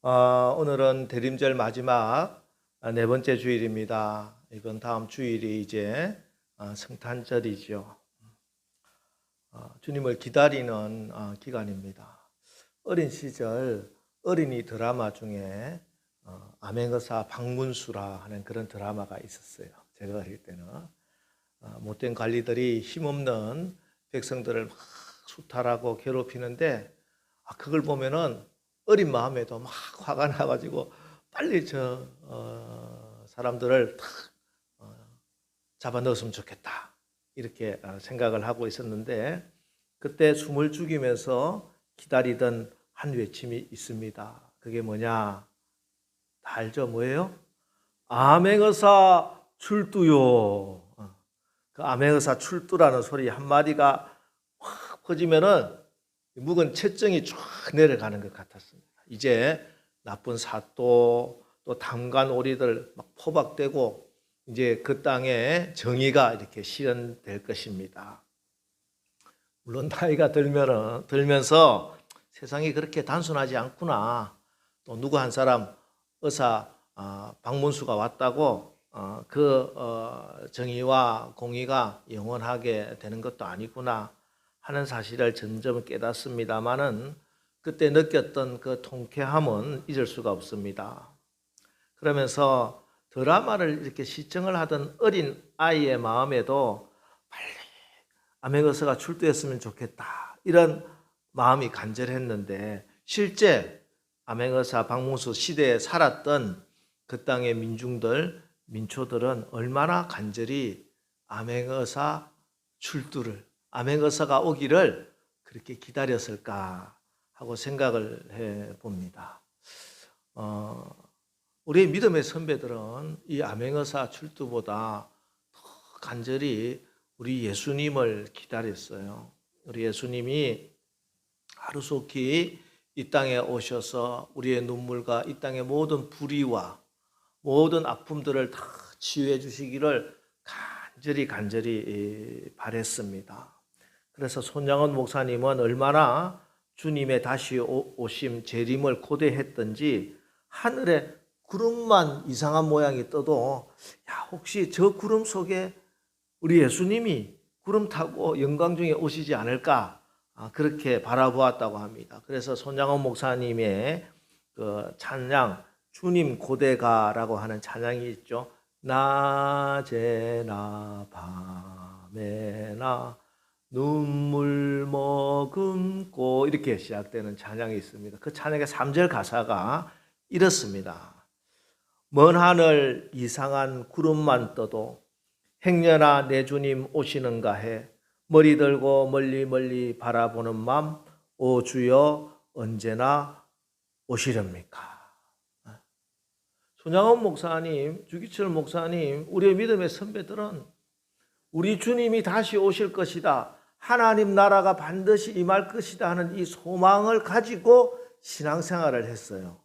오늘은 대림절 마지막 네 번째 주일입니다. 이번 다음 주일이 이제 성탄절이죠. 주님을 기다리는 기간입니다. 어린 시절 어린이 드라마 중에 암행어사 박문수라 하는 그런 드라마가 있었어요. 제가 어릴 때는 못된 관리들이 힘없는 백성들을 막 수탈하고 괴롭히는데 그걸 보면은 어린 마음에도 막 화가 나가지고 빨리 사람들을 탁 잡아 넣었으면 좋겠다 이렇게 생각을 하고 있었는데, 그때 숨을 죽이면서 기다리던 한 외침이 있습니다. 그게 뭐냐? 다 알죠? 뭐예요? 암행어사 출두요. 그 암행어사 출두라는 소리 한마디가 확 퍼지면은 묵은 채정이 쫙 내려가는 것 같았습니다. 이제 나쁜 사또 또 담간 오리들 막 포박되고 이제 그 땅에 정의가 이렇게 실현될 것입니다. 물론 나이가 들면서 세상이 그렇게 단순하지 않구나. 또 누구 한 사람 의사 박문수가 왔다고 정의와 공의가 영원하게 되는 것도 아니구나 하는 사실을 점점 깨닫습니다만은, 그때 느꼈던 그 통쾌함은 잊을 수가 없습니다. 그러면서 드라마를 이렇게 시청을 하던 어린 아이의 마음에도 빨리 암행어사가 출두했으면 좋겠다 이런 마음이 간절했는데, 실제 암행어사 박문수 시대에 살았던 그 땅의 민초들은 얼마나 간절히 암행어사 출두를, 암행어사가 오기를 그렇게 기다렸을까 하고 생각을 해봅니다. 우리 믿음의 선배들은 이 암행어사 출두보다 더 간절히 우리 예수님을 기다렸어요. 우리 예수님이 하루속히 이 땅에 오셔서 우리의 눈물과 이 땅의 모든 불의와 모든 아픔들을 다 치유해 주시기를 간절히 바랬습니다. 그래서 손양원 목사님은 얼마나 주님의 다시 오심 재림을 고대했던지 하늘에 구름만 이상한 모양이 떠도 혹시 저 구름 속에 우리 예수님이 구름 타고 영광 중에 오시지 않을까 그렇게 바라보았다고 합니다. 그래서 손양원 목사님의 그 찬양 주님 고대가라고 하는 찬양이 있죠. 낮에나 밤에나 눈물 머금고 이렇게 시작되는 찬양이 있습니다. 그 찬양의 3절 가사가 이렇습니다. 먼 하늘 이상한 구름만 떠도 행여나 내 주님 오시는가 해 머리 들고 멀리 바라보는 맘, 오 주여 언제나 오시렵니까? 손양원 목사님, 주기철 목사님, 우리의 믿음의 선배들은 우리 주님이 다시 오실 것이다, 하나님 나라가 반드시 임할 것이다 하는 이 소망을 가지고 신앙생활을 했어요.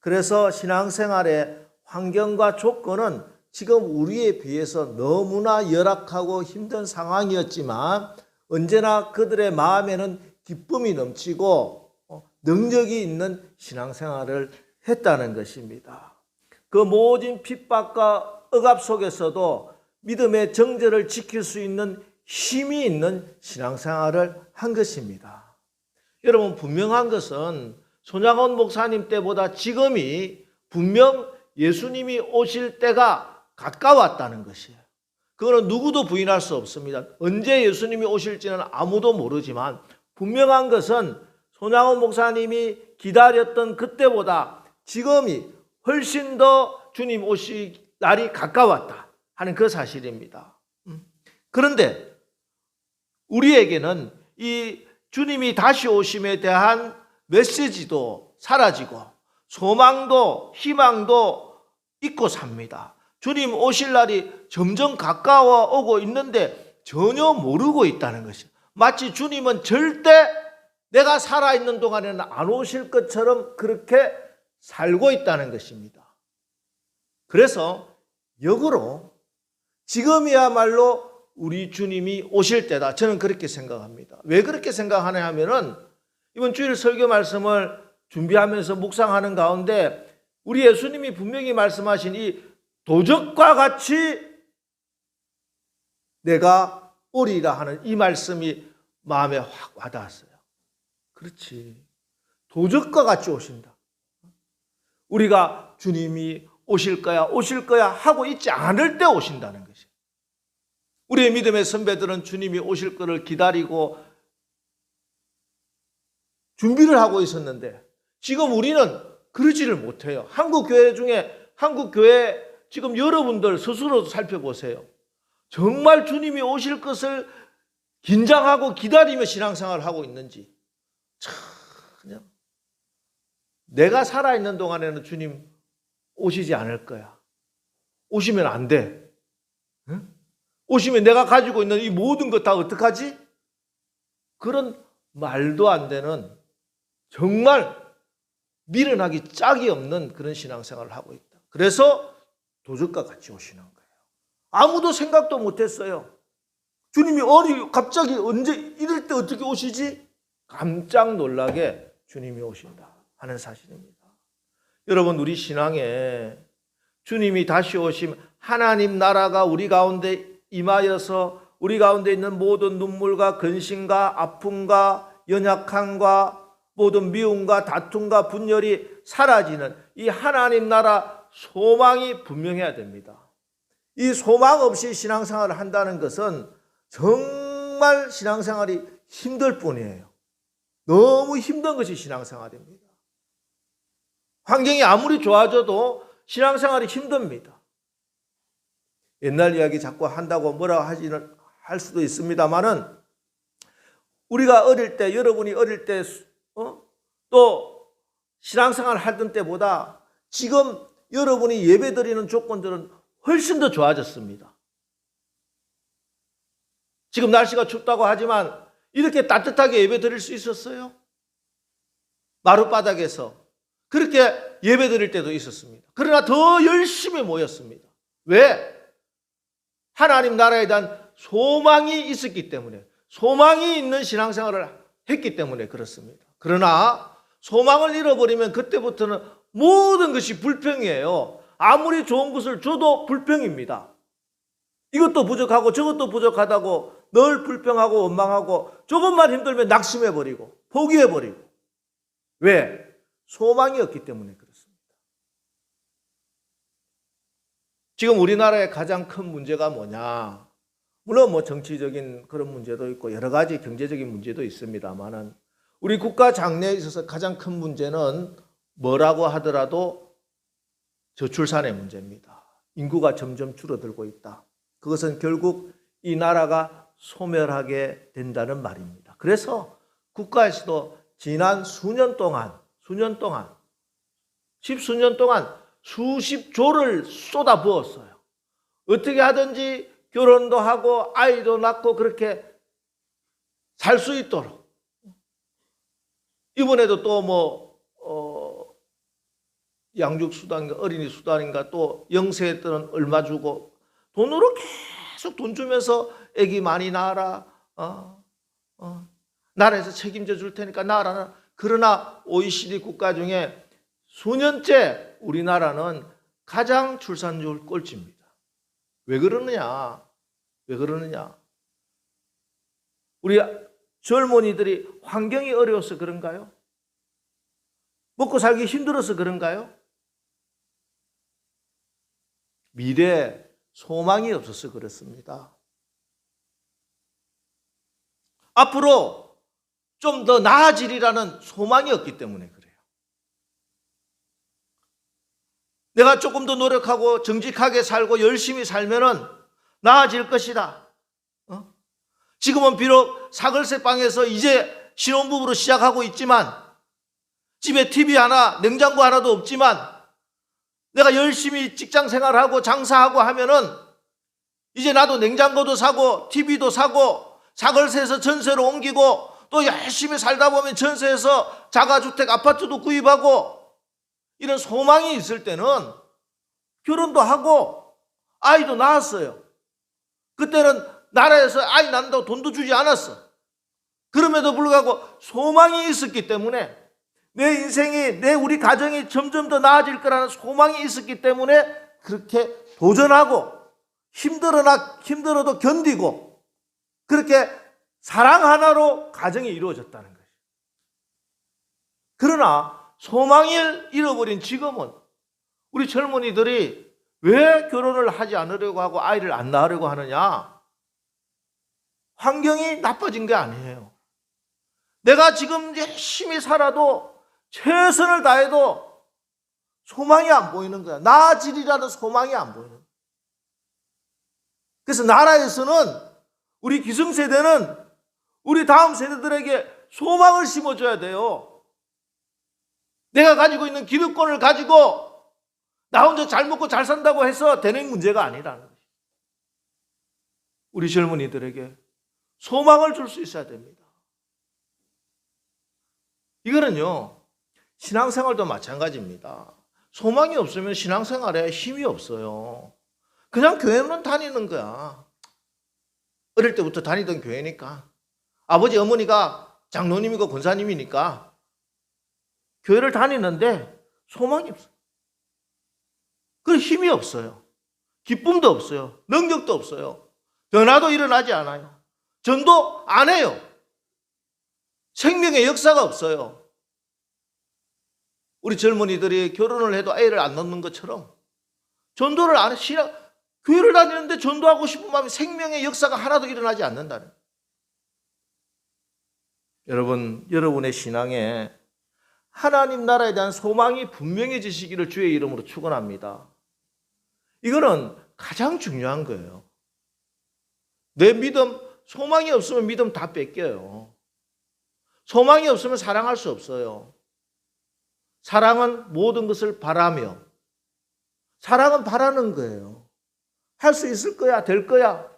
그래서 신앙생활의 환경과 조건은 지금 우리에 비해서 너무나 열악하고 힘든 상황이었지만 언제나 그들의 마음에는 기쁨이 넘치고 능력이 있는 신앙생활을 했다는 것입니다. 그 모든 핍박과 억압 속에서도 믿음의 정절을 지킬 수 있는 힘이 있는 신앙생활을 한 것입니다. 여러분, 분명한 것은 손양원 목사님 때보다 지금이 분명 예수님이 오실 때가 가까웠다는 것이에요. 그거는 누구도 부인할 수 없습니다. 언제 예수님이 오실지는 아무도 모르지만 분명한 것은 손양원 목사님이 기다렸던 그때보다 지금이 훨씬 더 주님 오실 날이 가까웠다 하는 그 사실입니다. 그런데 우리에게는 이 주님이 다시 오심에 대한 메시지도 사라지고 소망도 희망도 잊고 삽니다. 주님 오실 날이 점점 가까워 오고 있는데 전혀 모르고 있다는 것이죠. 마치 주님은 절대 내가 살아있는 동안에는 안 오실 것처럼 그렇게 살고 있다는 것입니다. 그래서 역으로 지금이야말로 우리 주님이 오실 때다, 저는 그렇게 생각합니다. 왜 그렇게 생각하냐 하면은 이번 주일 설교 말씀을 준비하면서 묵상하는 가운데 우리 예수님이 분명히 말씀하신 이 도적과 같이 내가 오리라 하는 이 말씀이 마음에 확 와닿았어요. 그렇지. 도적과 같이 오신다. 우리가 주님이 오실 거야 하고 있지 않을 때 오신다는 것이에요. 우리의 믿음의 선배들은 주님이 오실 거를 기다리고 준비를 하고 있었는데 지금 우리는 그러지를 못해요. 한국 교회 지금 여러분들 스스로도 살펴보세요. 정말 주님이 오실 것을 긴장하고 기다리며 신앙생활을 하고 있는지. 그냥 내가 살아있는 동안에는 주님 오시지 않을 거야. 오시면 안 돼. 응? 오시면 내가 가지고 있는 이 모든 것 다 어떡하지? 그런 말도 안 되는 정말 미련하기 짝이 없는 그런 신앙생활을 하고 있다. 그래서 도적과 같이 오시는 거예요. 아무도 생각도 못했어요. 주님이 갑자기 언제 이럴 때 어떻게 오시지? 깜짝 놀라게 주님이 오신다 하는 사실입니다. 여러분, 우리 신앙에 주님이 다시 오심, 하나님 나라가 우리 가운데 임하여서 우리 가운데 있는 모든 눈물과 근심과 아픔과 연약함과 모든 미움과 다툼과 분열이 사라지는 이 하나님 나라 소망이 분명해야 됩니다. 이 소망 없이 신앙생활을 한다는 것은 정말 신앙생활이 힘들 뿐이에요. 너무 힘든 것이 신앙생활입니다. 환경이 아무리 좋아져도 신앙생활이 힘듭니다. 옛날 이야기 자꾸 한다고 뭐라고 할 수도 있습니다만은 우리가 어릴 때, 여러분이 어릴 때, 또 신앙생활 하던 때보다 지금 여러분이 예배드리는 조건들은 훨씬 더 좋아졌습니다. 지금 날씨가 춥다고 하지만 이렇게 따뜻하게 예배드릴 수 있었어요? 마룻바닥에서 그렇게 예배드릴 때도 있었습니다. 그러나 더 열심히 모였습니다. 왜? 하나님 나라에 대한 소망이 있었기 때문에, 소망이 있는 신앙생활을 했기 때문에 그렇습니다. 그러나 소망을 잃어버리면 그때부터는 모든 것이 불평이에요. 아무리 좋은 것을 줘도 불평입니다. 이것도 부족하고 저것도 부족하다고 늘 불평하고 원망하고 조금만 힘들면 낙심해버리고 포기해버리고. 왜? 소망이 없기 때문에 그렇습니다. 지금 우리나라의 가장 큰 문제가 뭐냐? 물론 뭐 정치적인 그런 문제도 있고 여러 가지 경제적인 문제도 있습니다만은 우리 국가 장래에 있어서 가장 큰 문제는 뭐라고 하더라도 저출산의 문제입니다. 인구가 점점 줄어들고 있다. 그것은 결국 이 나라가 소멸하게 된다는 말입니다. 그래서 국가에서도 지난 수년 동안 십수년 동안 수십조를 쏟아부었어요. 어떻게 하든지 결혼도 하고 아이도 낳고 그렇게 살 수 있도록. 이번에도 또 양육수단인가 어린이 수단인가 또 영세 때는 얼마 주고 돈으로 계속 돈 주면서 애기 많이 낳아라. 나라에서 책임져 줄 테니까 낳아라. 그러나 OECD 국가 중에 수년째 우리나라는 가장 출산율 꼴찌입니다. 왜 그러느냐? 우리 젊은이들이 환경이 어려워서 그런가요? 먹고 살기 힘들어서 그런가요? 미래에 소망이 없어서 그렇습니다. 앞으로 좀 더 나아지리라는 소망이 없기 때문에 그래요. 내가 조금 더 노력하고 정직하게 살고 열심히 살면은 나아질 것이다. 지금은 비록 사글세 방에서 이제 신혼부부로 시작하고 있지만 집에 TV 하나, 냉장고 하나도 없지만 내가 열심히 직장 생활하고 장사하고 하면은 이제 나도 냉장고도 사고 TV도 사고 사글세에서 전세로 옮기고 또 열심히 살다 보면 전세에서 자가주택 아파트도 구입하고 이런 소망이 있을 때는 결혼도 하고 아이도 낳았어요. 그때는 나라에서 아이 낳는다고 돈도 주지 않았어. 그럼에도 불구하고 소망이 있었기 때문에 내 인생이, 우리 가정이 점점 더 나아질 거라는 소망이 있었기 때문에 그렇게 도전하고 힘들어도 견디고 그렇게 사랑 하나로 가정이 이루어졌다는 것이죠. 그러나 소망을 잃어버린 지금은 우리 젊은이들이 왜 결혼을 하지 않으려고 하고 아이를 안 낳으려고 하느냐? 환경이 나빠진 게 아니에요. 내가 지금 열심히 살아도 최선을 다해도 소망이 안 보이는 거야. 나아지리라는 소망이 안 보이는 거야. 그래서 나라에서는 우리 기성세대는 우리 다음 세대들에게 소망을 심어줘야 돼요. 내가 가지고 있는 기득권을 가지고 나 혼자 잘 먹고 잘 산다고 해서 되는 문제가 아니라는 거예요. 우리 젊은이들에게 소망을 줄 수 있어야 됩니다. 이거는요, 신앙생활도 마찬가지입니다. 소망이 없으면 신앙생활에 힘이 없어요. 그냥 교회는 다니는 거야. 어릴 때부터 다니던 교회니까. 아버지, 어머니가 장로님이고 권사님이니까 교회를 다니는데 소망이 없어요. 그 힘이 없어요. 기쁨도 없어요. 능력도 없어요. 변화도 일어나지 않아요. 전도 안 해요. 생명의 역사가 없어요. 우리 젊은이들이 결혼을 해도 애를 안 낳는 것처럼 전도를 안 해. 교회를 다니는데 전도하고 싶은 마음에 생명의 역사가 하나도 일어나지 않는다는. 여러분, 여러분의 신앙에 하나님 나라에 대한 소망이 분명해지시기를 주의 이름으로 축원합니다. 이거는 가장 중요한 거예요. 내 믿음, 소망이 없으면 믿음 다 뺏겨요. 소망이 없으면 사랑할 수 없어요. 사랑은 모든 것을 바라며, 사랑은 바라는 거예요. 할 수 있을 거야, 될 거야.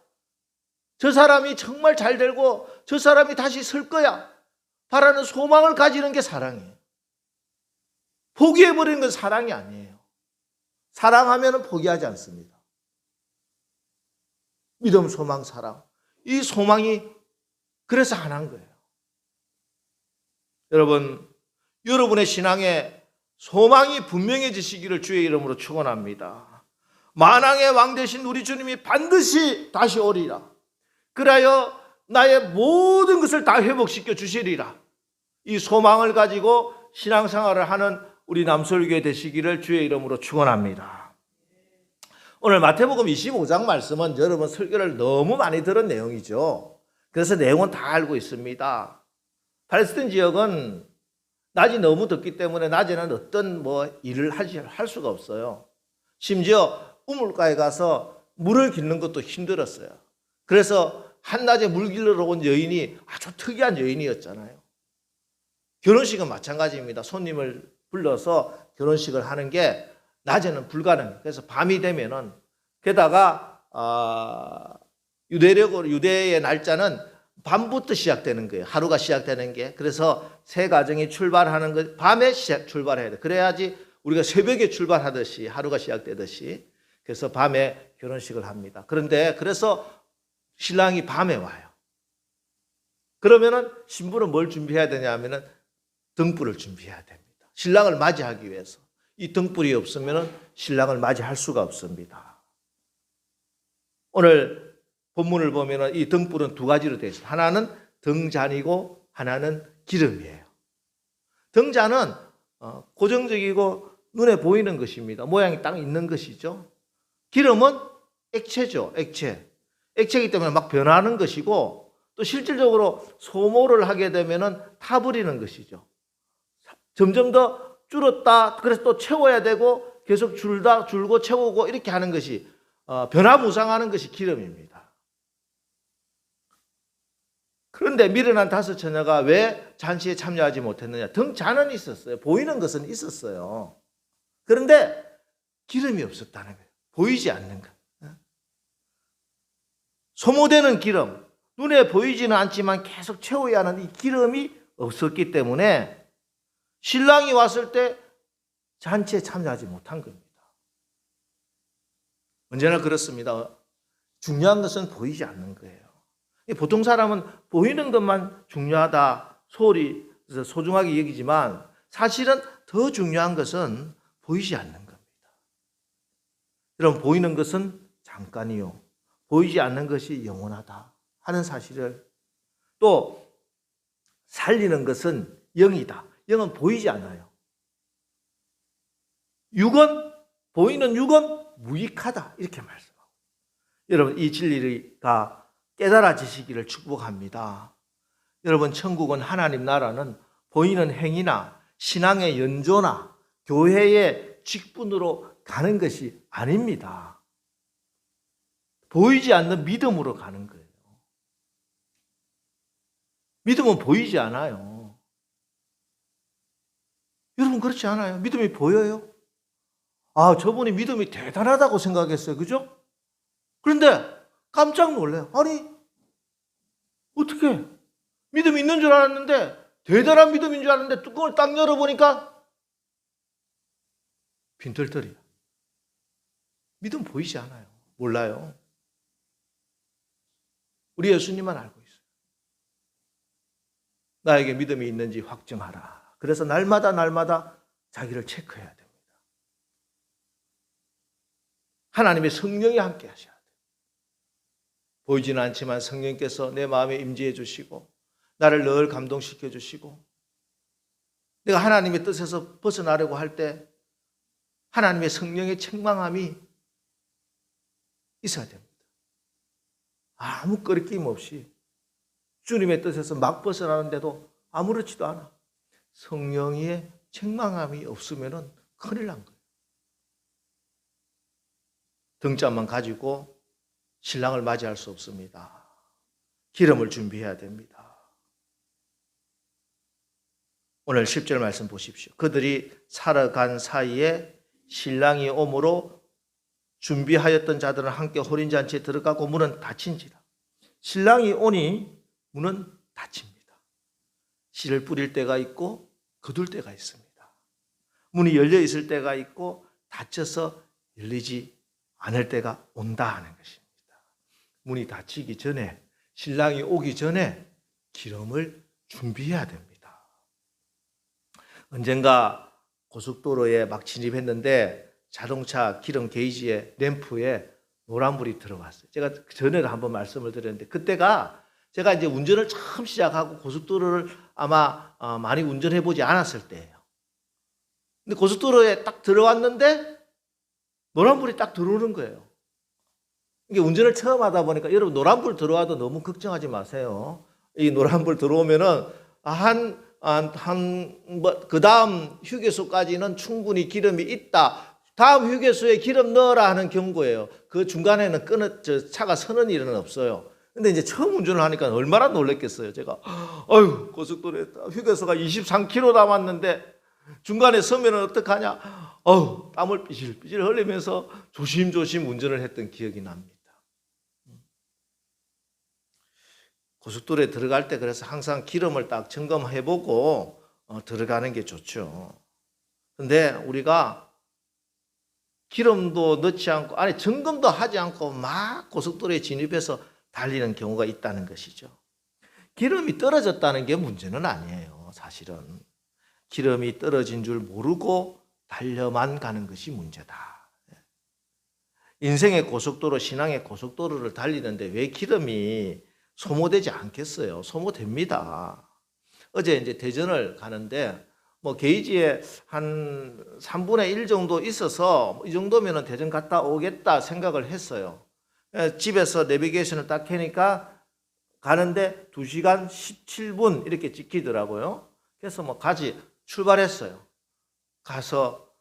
저 사람이 정말 잘 되고 저 사람이 다시 설 거야. 바라는 소망을 가지는 게 사랑이에요. 포기해버리는 건 사랑이 아니에요. 사랑하면 포기하지 않습니다. 믿음, 소망, 사랑. 이 소망이 그래서 하나인 거예요. 여러분, 여러분의 신앙에 소망이 분명해지시기를 주의 이름으로 축원합니다. 만왕의 왕 되신 우리 주님이 반드시 다시 오리라. 그래야 나의 모든 것을 다 회복시켜 주시리라. 이 소망을 가지고 신앙생활을 하는 우리 남설교회 되시기를 주의 이름으로 축원합니다. 오늘 마태복음 25장 말씀은 여러분 설교를 너무 많이 들은 내용이죠. 그래서 내용은 다 알고 있습니다. 팔레스타인 지역은 낮이 너무 덥기 때문에 낮에는 어떤 일을 할 수가 없어요. 심지어 우물가에 가서 물을 깃는 것도 힘들었어요. 그래서 한낮에 물 길러 온 여인이 아주 특이한 여인이었잖아요. 결혼식은 마찬가지입니다. 손님을 불러서 결혼식을 하는 게 낮에는 불가능해요. 그래서 밤이 되면은, 게다가 유대의 날짜는 밤부터 시작되는 거예요. 하루가 시작되는 게. 그래서 새 가정이 출발하는 거 밤에 출발해야 돼. 그래야지 우리가 새벽에 출발하듯이 하루가 시작되듯이. 그래서 밤에 결혼식을 합니다. 그래서 신랑이 밤에 와요. 그러면은 신부는 뭘 준비해야 되냐 하면은 등불을 준비해야 됩니다. 신랑을 맞이하기 위해서. 이 등불이 없으면은 신랑을 맞이할 수가 없습니다. 오늘 본문을 보면은 이 등불은 두 가지로 되어 있습니다. 하나는 등잔이고 하나는 기름이에요. 등잔은 고정적이고 눈에 보이는 것입니다. 모양이 딱 있는 것이죠. 기름은 액체죠. 액체이기 때문에 막 변하는 것이고, 또 실질적으로 소모를 하게 되면은 타버리는 것이죠. 점점 더 줄었다. 그래서 또 채워야 되고 계속 줄고 채우고 이렇게 하는 것이 변화무쌍하는 것이 기름입니다. 그런데 미련한 다섯 처녀가 왜 잔치에 참여하지 못했느냐? 등잔은 있었어요. 보이는 것은 있었어요. 그런데 기름이 없었다는 거예요. 보이지 않는 것. 소모되는 기름, 눈에 보이지는 않지만 계속 채워야 하는 이 기름이 없었기 때문에 신랑이 왔을 때 잔치에 참여하지 못한 겁니다. 언제나 그렇습니다. 중요한 것은 보이지 않는 거예요. 보통 사람은 보이는 것만 중요하다, 소중하게 여기지만 사실은 더 중요한 것은 보이지 않는 겁니다. 여러분, 보이는 것은 잠깐이요, 보이지 않는 것이 영원하다 하는 사실을, 또 살리는 것은 영이다. 영은 보이지 않아요. 육은, 보이는 육은 무익하다, 이렇게 말씀하고, 여러분, 이 진리가 깨달아지시기를 축복합니다. 여러분, 천국은, 하나님 나라는 보이는 행위나 신앙의 연조나 교회의 직분으로 가는 것이 아닙니다. 보이지 않는 믿음으로 가는 거예요. 믿음은 보이지 않아요. 여러분, 그렇지 않아요? 믿음이 보여요? 아, 저분이 믿음이 대단하다고 생각했어요. 그죠? 그런데 깜짝 놀래요. 아니, 어떻게? 믿음이 있는 줄 알았는데, 대단한 믿음인 줄 알았는데 뚜껑을 딱 열어보니까 빈털터리야. 믿음 보이지 않아요. 몰라요. 우리 예수님만 알고 있어요. 나에게 믿음이 있는지 확증하라. 그래서 날마다 자기를 체크해야 됩니다. 하나님의 성령이 함께 하셔야 돼요. 보이지는 않지만 성령께서 내 마음에 임재해 주시고 나를 늘 감동시켜 주시고, 내가 하나님의 뜻에서 벗어나려고 할 때 하나님의 성령의 책망함이 있어야 됩니다. 아무 거리낌 없이 주님의 뜻에서 막 벗어나는데도 아무렇지도 않아. 성령의 책망함이 없으면 큰일 난 거예요. 등잔만 가지고 신랑을 맞이할 수 없습니다. 기름을 준비해야 됩니다. 오늘 10절 말씀 보십시오. 그들이 살아간 사이에 신랑이 오므로 준비하였던 자들은 함께 호린잔치에 들어가고 문은 닫힌지라. 신랑이 오니 문은 닫힙니다. 씨를 뿌릴 때가 있고 거둘 때가 있습니다. 문이 열려 있을 때가 있고 닫혀서 열리지 않을 때가 온다 하는 것입니다. 문이 닫히기 전에, 신랑이 오기 전에 기름을 준비해야 됩니다. 언젠가 고속도로에 막 진입했는데 자동차 기름 게이지에 램프에 노란불이 들어왔어요. 제가 전에도 한번 말씀을 드렸는데, 그때가 제가 이제 운전을 처음 시작하고 고속도로를 아마 많이 운전해 보지 않았을 때예요. 근데 고속도로에 딱 들어왔는데 노란불이 딱 들어오는 거예요. 이게 운전을 처음 하다 보니까, 여러분, 노란불 들어와도 너무 걱정하지 마세요. 이 노란불 들어오면은 그 다음 휴게소까지는 충분히 기름이 있다. 다음 휴게소에 기름 넣어라 하는 경고예요. 그 중간에는 차가 서는 일은 없어요. 근데 이제 처음 운전을 하니까 얼마나 놀랬겠어요. 제가, 고속도로에 휴게소가 23km 남았는데 중간에 서면은 어떡하냐. 땀을 삐질삐질 흘리면서 조심조심 운전을 했던 기억이 납니다. 고속도로에 들어갈 때 그래서 항상 기름을 딱 점검해보고 들어가는 게 좋죠. 근데 우리가 기름도 넣지 않고, 아니 점검도 하지 않고 막 고속도로에 진입해서 달리는 경우가 있다는 것이죠. 기름이 떨어졌다는 게 문제는 아니에요. 사실은 기름이 떨어진 줄 모르고 달려만 가는 것이 문제다. 인생의 고속도로, 신앙의 고속도로를 달리는데 왜 기름이 소모되지 않겠어요? 소모됩니다. 어제 이제 대전을 가는데 게이지에 한 3분의 1 정도 있어서 이 정도면 대전 갔다 오겠다 생각을 했어요. 집에서 내비게이션을 딱 켜니까 가는데 2시간 17분 이렇게 찍히더라고요. 그래서 출발했어요. 가서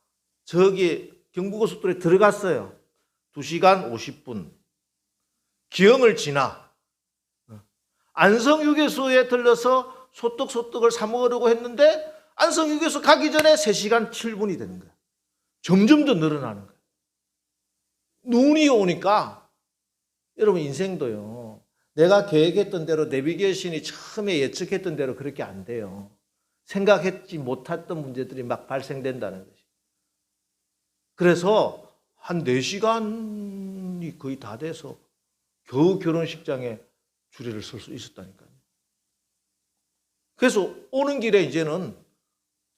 저기 경부고속도로에 들어갔어요. 2시간 50분. 기흥을 지나 안성휴게소에 들러서 소떡을 사 먹으려고 했는데 안성휴게소 가기 전에 3시간 7분이 되는 거예요. 점점 더 늘어나는 거예요. 눈이 오니까, 여러분, 인생도요, 내가 계획했던 대로, 내비게이션이 처음에 예측했던 대로 그렇게 안 돼요. 생각했지 못했던 문제들이 막 발생된다는 것이. 그래서 한 4시간이 거의 다 돼서 겨우 결혼식장에 줄을 설 수 있었다니까요. 그래서 오는 길에 이제는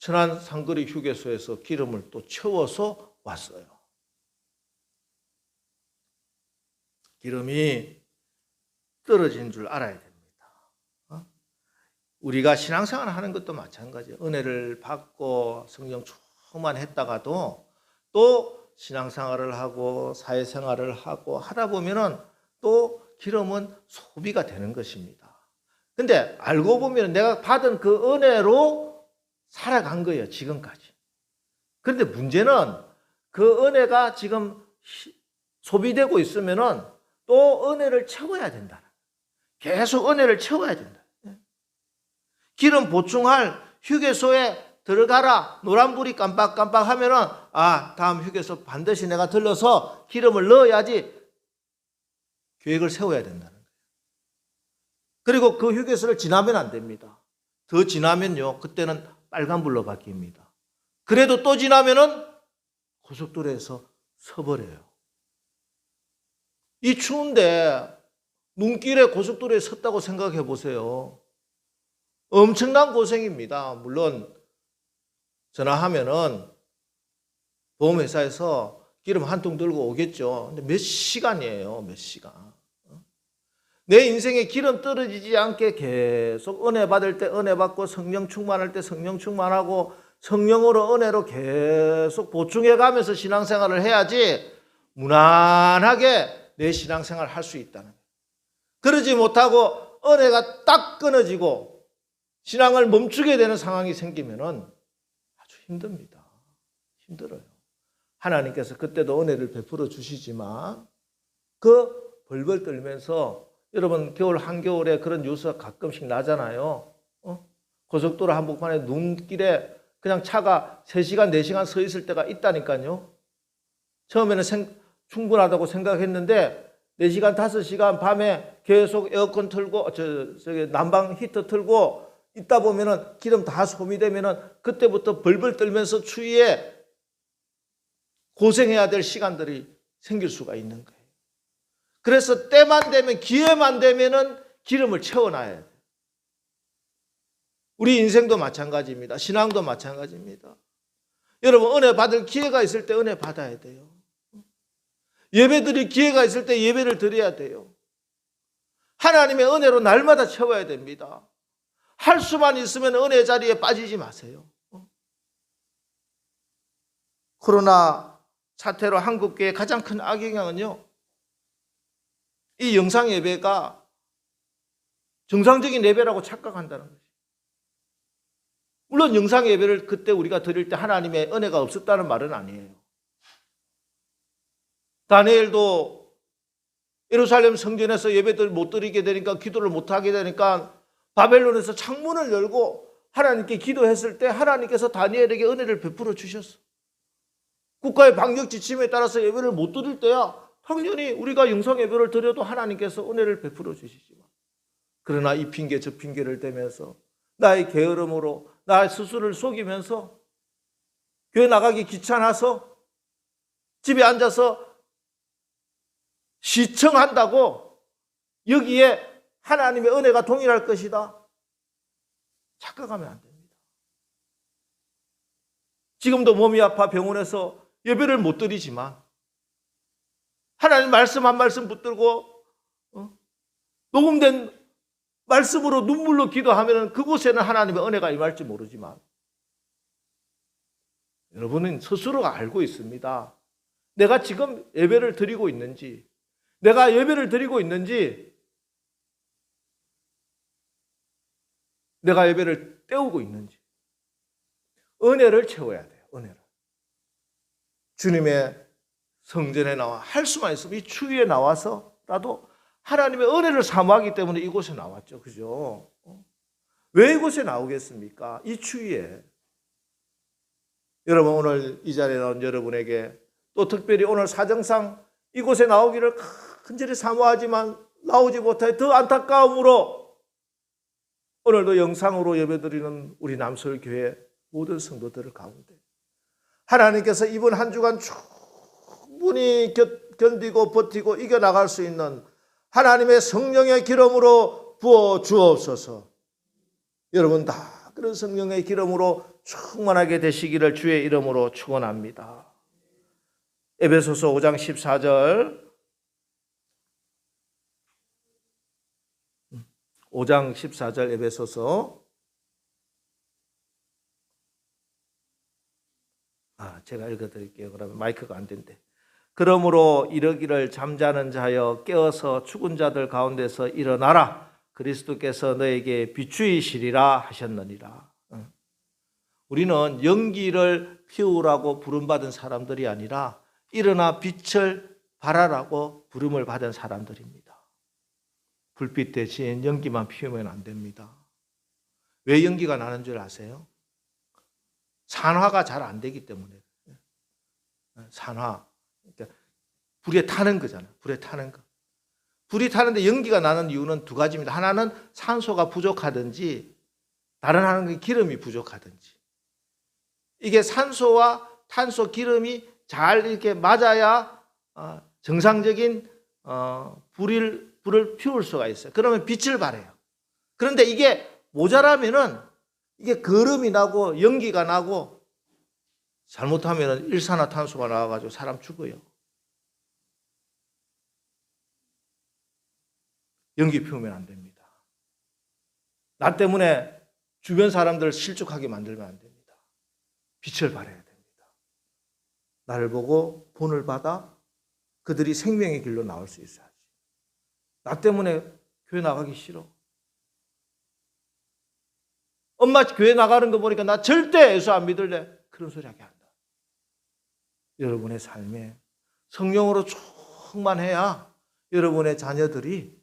천안 상거리 휴게소에서 기름을 또 채워서 왔어요. 기름이 떨어진 줄 알아야 됩니다. 우리가 신앙생활 하는 것도 마찬가지예요. 은혜를 받고 성령 충만했다가도 또 신앙생활을 하고 사회생활을 하고 하다 보면은 또 기름은 소비가 되는 것입니다. 근데 알고 보면 내가 받은 그 은혜로 살아간 거예요, 지금까지. 그런데 문제는 그 은혜가 지금 소비되고 있으면은 또 은혜를 채워야 된다. 계속 은혜를 채워야 된다. 기름 보충할 휴게소에 들어가라. 노란불이 깜빡깜빡 하면은 다음 휴게소 반드시 내가 들러서 기름을 넣어야지 계획을 세워야 된다는 거예요. 그리고 그 휴게소를 지나면 안 됩니다. 더 지나면요, 그때는 빨간불로 바뀝니다. 그래도 또 지나면은 고속도로에서 서버려요. 이 추운데 눈길에 고속도로에 섰다고 생각해 보세요. 엄청난 고생입니다. 물론 전화하면은 보험회사에서 기름 한 통 들고 오겠죠. 근데 몇 시간이에요, 몇 시간. 내 인생에 기름 떨어지지 않게 계속 은혜 받을 때 은혜 받고 성령 충만할 때 성령 충만하고 성령으로 은혜로 계속 보충해 가면서 신앙생활을 해야지 무난하게 내 신앙생활을 할 수 있다는 거예요. 그러지 못하고 은혜가 딱 끊어지고 신앙을 멈추게 되는 상황이 생기면은 아주 힘듭니다. 힘들어요. 하나님께서 그때도 은혜를 베풀어 주시지만 그 벌벌 떨면서 여러분 겨울 한겨울에 그런 뉴스가 가끔씩 나잖아요. 고속도로 한복판에 눈길에 그냥 차가 3시간 4시간 서 있을 때가 있다니까요. 처음에는 충분하다고 생각했는데 4시간 5시간 밤에 계속 에어컨 틀고 저기 난방 히터 틀고 있다 보면은 기름 다 소비되면은 그때부터 벌벌 떨면서 추위에 고생해야 될 시간들이 생길 수가 있는 거예요. 그래서 때만 되면 기회만 되면은 기름을 채워놔야 돼요. 우리 인생도 마찬가지입니다. 신앙도 마찬가지입니다. 여러분 은혜 받을 기회가 있을 때 은혜 받아야 돼요. 예배 드릴 기회가 있을 때 예배를 드려야 돼요. 하나님의 은혜로 날마다 채워야 됩니다. 할 수만 있으면 은혜 자리에 빠지지 마세요. 코로나 사태로 한국교회의 가장 큰 악영향은요, 이 영상 예배가 정상적인 예배라고 착각한다는 것이죠. 물론 영상 예배를 그때 우리가 드릴 때 하나님의 은혜가 없었다는 말은 아니에요. 다니엘도 예루살렘 성전에서 예배를 못 드리게 되니까, 기도를 못 하게 되니까 바벨론에서 창문을 열고 하나님께 기도했을 때 하나님께서 다니엘에게 은혜를 베풀어 주셨어. 국가의 방역 지침에 따라서 예배를 못 드릴 때야 당연히 우리가 영상 예배를 드려도 하나님께서 은혜를 베풀어 주시지만, 그러나 이 핑계 저 핑계를 대면서 나의 게으름으로 나의 스스로를 속이면서 교회 나가기 귀찮아서 집에 앉아서 시청한다고 여기에 하나님의 은혜가 동일할 것이다 착각하면 안 됩니다. 지금도 몸이 아파 병원에서 예배를 못 드리지만 하나님 말씀 한 말씀 붙들고 녹음된 말씀으로 눈물로 기도하면 그곳에는 하나님의 은혜가 임할지 모르지만 여러분은 스스로가 알고 있습니다. 내가 지금 예배를 드리고 있는지, 내가 예배를 드리고 있는지, 내가 예배를 때우고 있는지. 은혜를 채워야 돼요. 은혜를. 주님의 성전에 나와 할 수만 있으면 이 추위에 나와서라도 하나님의 은혜를 사모하기 때문에 이곳에 나왔죠. 그죠? 왜 이곳에 나오겠습니까? 이 추위에. 여러분 오늘 이 자리에 나온 여러분에게 또 특별히 오늘 사정상 이곳에 나오기를 간절히 사모하지만 나오지 못해 더 안타까움으로 오늘도 영상으로 예배드리는 우리 남서울교회 모든 성도들 가운데 하나님께서 이번 한 주간 충분히 견디고 버티고 이겨나갈 수 있는 하나님의 성령의 기름으로 부어 주옵소서. 여러분 다 그런 성령의 기름으로 충만하게 되시기를 주의 이름으로 축원합니다. 에베소서 5장 14절 5장 14절 에베소서 제가 읽어드릴게요. 그러면 마이크가 안 된대. 그러므로 이르기를 잠자는 자여 깨어서 죽은 자들 가운데서 일어나라. 그리스도께서 너에게 비추이시리라 하셨느니라. 우리는 연기를 피우라고 부름받은 사람들이 아니라 일어나 빛을 발하라고 부름을 받은 사람들입니다. 불빛 대신 연기만 피우면 안 됩니다. 왜 연기가 나는 줄 아세요? 산화가 잘 안 되기 때문에. 산화. 그러니까 불에 타는 거잖아요. 불에 타는 거. 불이 타는데 연기가 나는 이유는 두 가지입니다. 하나는 산소가 부족하든지 다른 하나는 기름이 부족하든지. 이게 산소와 탄소, 기름이 잘 이렇게 맞아야 정상적인 불을 피울 수가 있어요. 그러면 빛을 발해요. 그런데 이게 모자라면은 이게 거름이 나고 연기가 나고 잘못하면 일산화탄소가 나와가지고 사람 죽어요. 연기 피우면 안 됩니다. 나 때문에 주변 사람들을 실족하게 만들면 안 됩니다. 빛을 발해야 됩니다. 나를 보고 본을 받아 그들이 생명의 길로 나올 수 있어야지. 나 때문에 교회 나가기 싫어. 엄마 교회 나가는 거 보니까 나 절대 예수 안 믿을래. 그런 소리 하게 한다. 여러분의 삶에 성령으로 충만해야 여러분의 자녀들이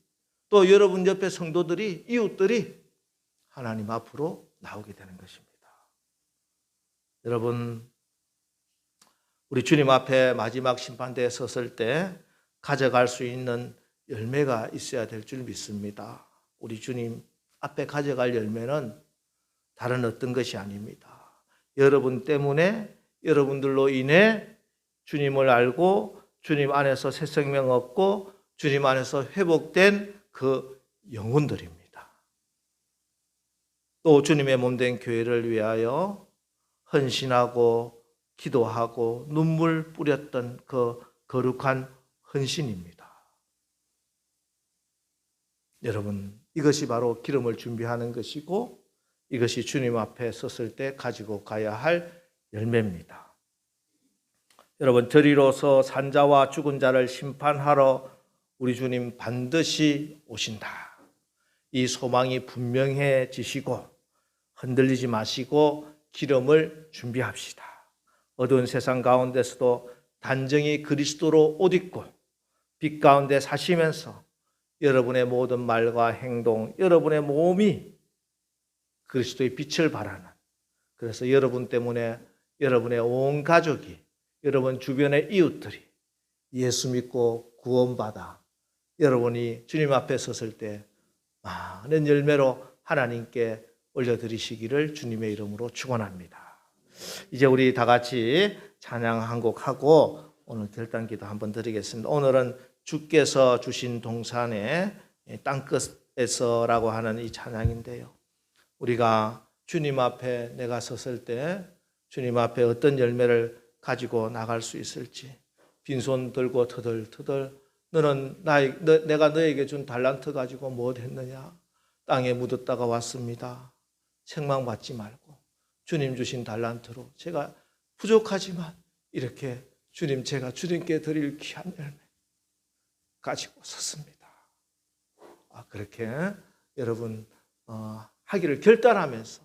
또 여러분 옆에 성도들이 이웃들이 하나님 앞으로 나오게 되는 것입니다. 여러분, 우리 주님 앞에 마지막 심판대에 섰을 때 가져갈 수 있는 열매가 있어야 될 줄 믿습니다. 우리 주님 앞에 가져갈 열매는 다른 어떤 것이 아닙니다. 여러분 때문에 여러분들로 인해 주님을 알고 주님 안에서 새 생명 얻고 주님 안에서 회복된 그 영혼들입니다. 또 주님의 몸된 교회를 위하여 헌신하고 기도하고 눈물 뿌렸던 그 거룩한 헌신입니다. 여러분, 이것이 바로 기름을 준비하는 것이고 이것이 주님 앞에 섰을 때 가지고 가야 할 열매입니다. 여러분, 저리로서 산자와 죽은 자를 심판하러 우리 주님 반드시 오신다. 이 소망이 분명해지시고 흔들리지 마시고 기름을 준비합시다. 어두운 세상 가운데서도 단정히 그리스도로 옷 입고 빛 가운데 사시면서 여러분의 모든 말과 행동, 여러분의 몸이 그리스도의 빛을 발하는, 그래서 여러분 때문에 여러분의 온 가족이, 여러분 주변의 이웃들이 예수 믿고 구원받아 여러분이 주님 앞에 섰을 때 많은 열매로 하나님께 올려드리시기를 주님의 이름으로 축원합니다. 이제 우리 다 같이 찬양 한 곡 하고 오늘 결단기도 한번 드리겠습니다. 오늘은 주께서 주신 동산의 땅끝에서라고 하는 이 찬양인데요. 우리가 주님 앞에 내가 섰을 때 주님 앞에 어떤 열매를 가지고 나갈 수 있을지, 빈손 들고 터덜터덜 너는 내가 너에게 준 달란트 가지고 뭐 했느냐, 땅에 묻었다가 왔습니다. 책망받지 말고 주님 주신 달란트로 제가 부족하지만 이렇게 주님, 제가 주님께 드릴 귀한 열매 가지고 섰습니다. 그렇게 여러분 하기를 결단하면서,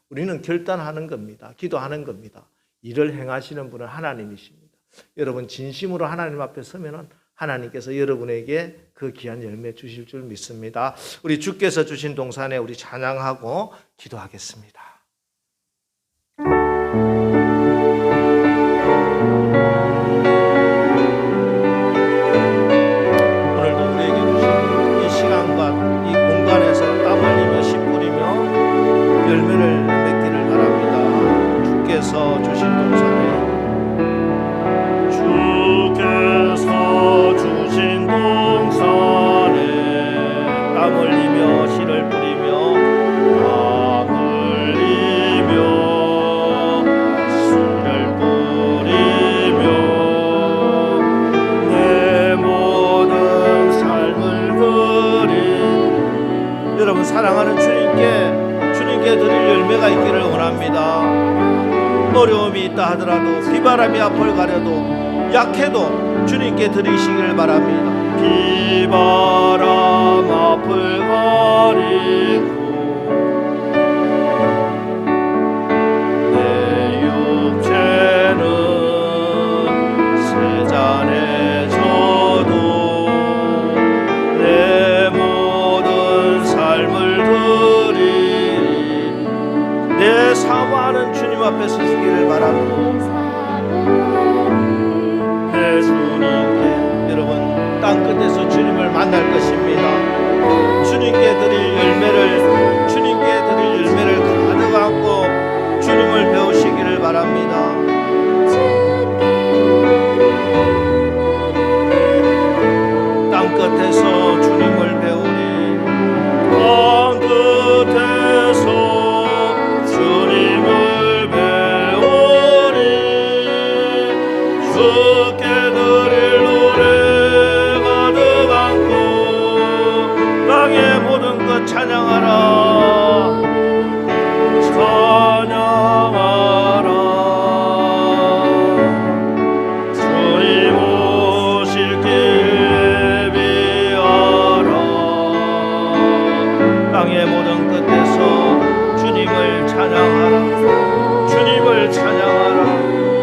우리는 결단하는 겁니다. 기도하는 겁니다. 일을 행하시는 분은 하나님이십니다. 여러분 진심으로 하나님 앞에 서면은 하나님께서 여러분에게 그 귀한 열매 주실 줄 믿습니다. 우리 주께서 주신 동산에 우리 찬양하고 기도하겠습니다. 오늘도 우리에게 주신 이 시간과 이 공간에서 땀 흘리며 씨 뿌리며 열매를 맺기를 바랍니다. 주께서 주신 동산에 땀 흘리며 씨를 뿌리며 땀 흘리며 빗는다 하더라도 비바람이 앞을 가려도 약해도 주님께 드리시기를 바랍니다. 비바람 앞을 가리고 내 육체는 세잔해져도 내 모든 삶을 드리니 내 사모하는 주님 앞에 서시기를 바랍니다. 내 주님께 여러분 땅끝에서 주님을 만날 것입니다. 주님께 드릴 열매를 가득 안고 주님을 배우시기를 바랍니다. 땅끝에서 주님을 배우니 땅끝에서 주님을 배우니 주께 드릴 노래 가득 안고 땅의 모든 것 찬양하라 찬양하라 주님 오실 길 예비하라 땅의 모든 끝에서 주님을 찬양하라 주님을 찬양하라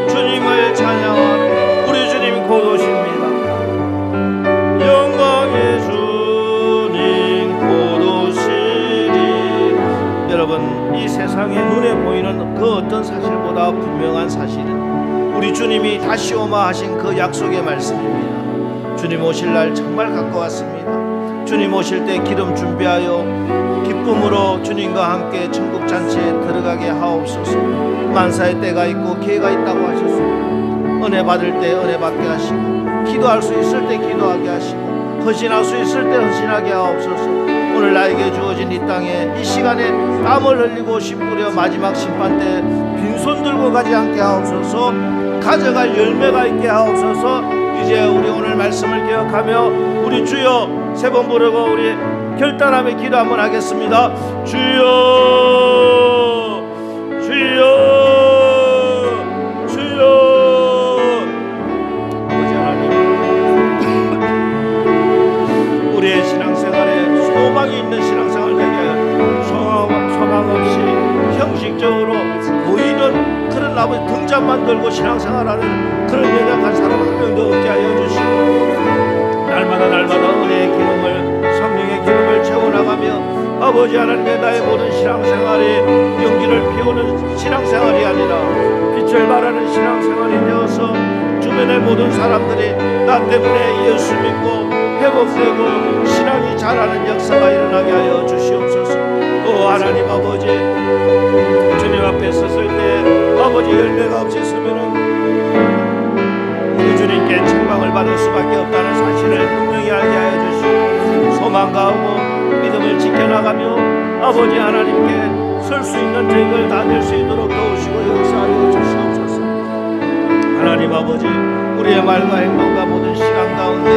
주님을 찬양하라 우리 주님 곧 오십니다. 영광의 주님 곧 오시리. 여러분 이 세상에 눈에 보이는 그 어떤 사실보다 분명한 사실은 우리 주님이 다시 오마 하신 그 약속의 말씀입니다. 주님 오실 날 정말 가까웠습니다. 주님 오실 때 기름 준비하여 기쁨으로 주님과 함께 천국 잔치에 들어가게 하옵소서. 만사의 때가 있고 기회가 있다고 하셨습니다. 은혜 받을 때 은혜 받게 하시고 기도할 수 있을 때 기도하게 하시고 헌신할 수 있을 때 헌신하게 하옵소서. 오늘 나에게 주어진 이 땅에 이 시간에 땀을 흘리고 씨 뿌려 마지막 심판 때 빈손 들고 가지 않게 하옵소서. 가져갈 열매가 있게 하옵소서. 이제 우리 오늘 말씀을 기억하며 우리 주여 세 번 부르고 우리 결단하며 기도 한번 하겠습니다. 주여 주여 주여. 아버지 하나님 우리의 신앙생활에 소망이 있는 신앙생활 되게 소망 없이 형식적으로 보이는 그런 아버지 등잔만 들고 신앙생활하는 그런 연약한 사람 한 명도 없게 하여 주시고 날마다 은혜의 기름을 성령의 기름을 채워나가며 아버지 하나님의 나의 모든 신앙생활이 용기를 피우는 신앙생활이 아니라 빛을 발하는 신앙생활이 되어서 주변의 모든 사람들이 나 때문에 예수 믿고 회복되고 신앙이 자라는 역사가 일어나게 하여 주시옵소서. 오 하나님 아버지 주님 앞에 섰을 때 아버지 열매가 없이 서면은 우리 주님께 책망을 받을 수밖에 없다는 사실을 분명히 알게 하여 주시고 소망 가하고 믿음을 지켜나가며 아버지 하나님께 설 수 있는 저희들 다 될 수 있도록 도우시고 역사하여 주시옵소서. 하나님 아버지 우리의 말과 행동과 모든 시간 가운데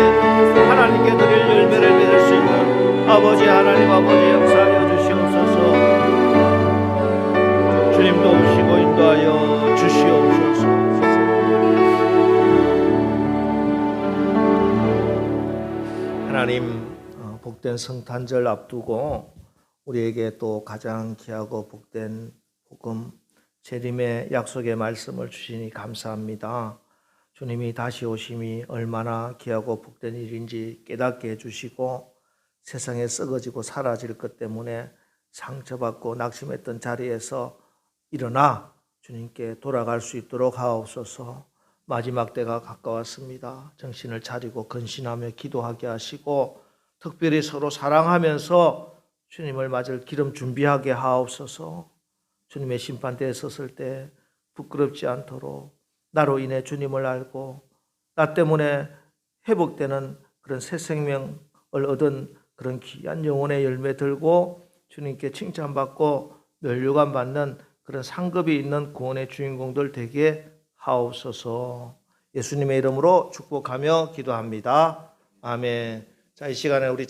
하나님께 드릴 열매를 맺을 수 있는 아버지 하나님 아버지 역사하여 주시옵소서. 주님 도우시고 인도하여 주시옵소서. 하나님 복된 성탄절 앞두고 우리에게 또 가장 귀하고 복된 복음 재림의 약속의 말씀을 주시니 감사합니다. 주님이 다시 오심이 얼마나 귀하고 복된 일인지 깨닫게 해주시고 세상에 썩어지고 사라질 것 때문에 상처받고 낙심했던 자리에서 일어나 주님께 돌아갈 수 있도록 하옵소서. 마지막 때가 가까웠습니다. 정신을 차리고 근신하며 기도하게 하시고 특별히 서로 사랑하면서 주님을 맞을 기름 준비하게 하옵소서. 주님의 심판대에 섰을 때 부끄럽지 않도록 나로 인해 주님을 알고 나 때문에 회복되는 그런 새 생명을 얻은 그런 귀한 영혼의 열매 들고 주님께 칭찬받고 면류관 받는 그런 상급이 있는 구원의 주인공들 되게 하옵소서. 예수님의 이름으로 축복하며 기도합니다. 아멘. 자, 이 시간에 우리